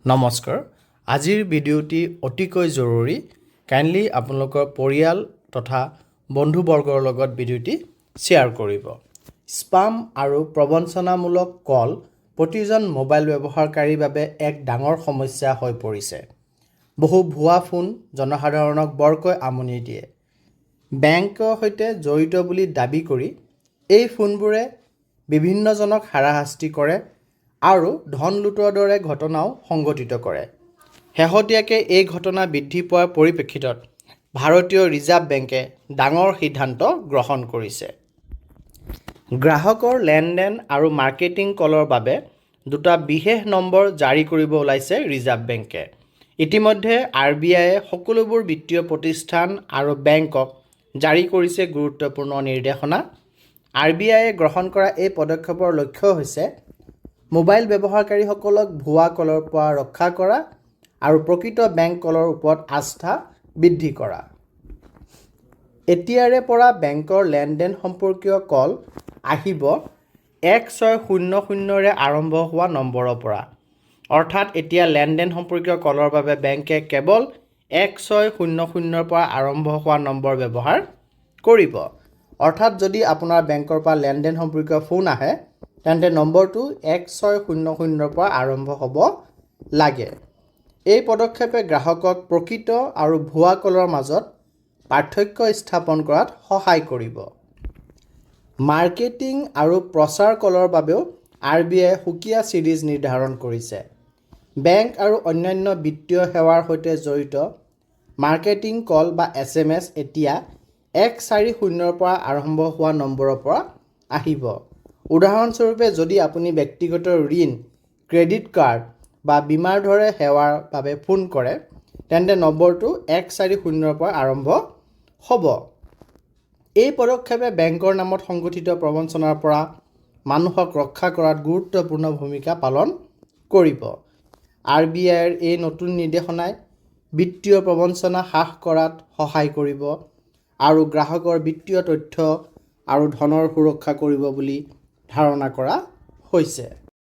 নমস্কাৰ আজিৰ ভিডিঅ'টি অতিকৈ জৰুৰী কাইণ্ডলি আপোনালোকৰ পৰিয়াল তথা বন্ধুবৰ্গৰ লগত ভিডিঅ'টি শ্বেয়াৰ কৰিব স্পাম আৰু প্ৰবঞ্চনামূলক কল প্ৰতিজন মোবাইল ব্যৱহাৰকাৰীৰ বাবে এক ডাঙৰ সমস্যা হৈ পৰিছে বহু ভুৱা ফোন জনসাধাৰণক বৰকৈ আমনি দিয়ে বেংকৰ সৈতে জড়িত বুলি দাবী কৰি এই ফোনবোৰে বিভিন্নজনক হাৰাশাস্তি কৰে আৰু ধন লুটৰ দৰে ঘটনাও সংঘটিত কৰে শেহতীয়াকৈ এই ঘটনা বৃদ্ধি পোৱাৰ পৰিপ্ৰেক্ষিতত ভাৰতীয় ৰিজাৰ্ভ বেংকে ডাঙৰ সিদ্ধান্ত গ্ৰহণ কৰিছে গ্ৰাহকৰ লেনদেন আৰু মাৰ্কেটিং কলৰ বাবে দুটা বিশেষ নম্বৰ জাৰি কৰিব ওলাইছে ৰিজাৰ্ভ বেংকে ইতিমধ্যে আৰবিআইয়ে সকলোবোৰ বিত্তীয় প্ৰতিষ্ঠান আৰু বেংকক জাৰি কৰিছে গুৰুত্বপূৰ্ণ নিৰ্দেশনা আৰবিআইয়ে গ্ৰহণ কৰা এই পদক্ষেপৰ লক্ষ্য হৈছে মোবাইল ব্যৱহাৰকাৰীসকলক ভুৱা কলৰ পৰা ৰক্ষা কৰা আৰু প্ৰকৃত বেংক কলৰ ওপৰত আস্থা বৃদ্ধি কৰা এতিয়াৰে পৰা বেংকৰ লেনদেন সম্পৰ্কীয় কল আহিব 1600ৰে আৰম্ভ হোৱা নম্বৰৰ পৰা অৰ্থাৎ এতিয়া লেনদেন সম্পৰ্কীয় কলৰ বাবে বেংকে কেৱল 1600ৰ পৰা আৰম্ভ হোৱা নম্বৰ ব্যৱহাৰ কৰিব অৰ্থাৎ যদি আপোনাৰ বেংকৰ পৰা লেনদেন সম্পৰ্কীয় ফোন আহে তেন্তে নম্বৰটো 1600ৰ পৰা আৰম্ভ হ'ব লাগে এই পদক্ষেপে গ্ৰাহকক প্ৰকৃত আৰু ভুৱা কলৰ মাজত পাৰ্থক্য স্থাপন কৰাত সহায় কৰিব মাৰ্কেটিং আৰু প্ৰচাৰ কলৰ বাবেও আৰবিআইয়ে সুকীয়া চিৰিজ নিৰ্ধাৰণ কৰিছে বেংক আৰু অন্যান্য বিত্তীয় সেৱাৰ সৈতে জড়িত মাৰ্কেটিং কল বা SMS এতিয়া 140ৰ পৰা আৰম্ভ হোৱা নম্বৰৰ পৰা আহিব উদাহৰণস্বৰূপে যদি আপুনি ব্যক্তিগত ঋণ ক্ৰেডিট কাৰ্ড বা বীমাৰ দৰে সেৱাৰ বাবে ফোন কৰে তেন্তে নম্বৰটো 140ৰ পৰা আৰম্ভ হ'ব এই পদক্ষেপে বেংকৰ নামত সংগঠিত প্ৰবঞ্চনাৰ পৰা মানুহক ৰক্ষা কৰাত গুৰুত্বপূৰ্ণ ভূমিকা পালন কৰিব আৰবিআইৰ এই নতুন নিৰ্দেশনাই বিত্তীয় প্ৰবঞ্চনা হ্ৰাস কৰাত সহায় কৰিব আৰু গ্ৰাহকৰ বিত্তীয় তথ্য আৰু ধনৰ সুৰক্ষা কৰিব বুলি ধাৰণা কৰা হৈছে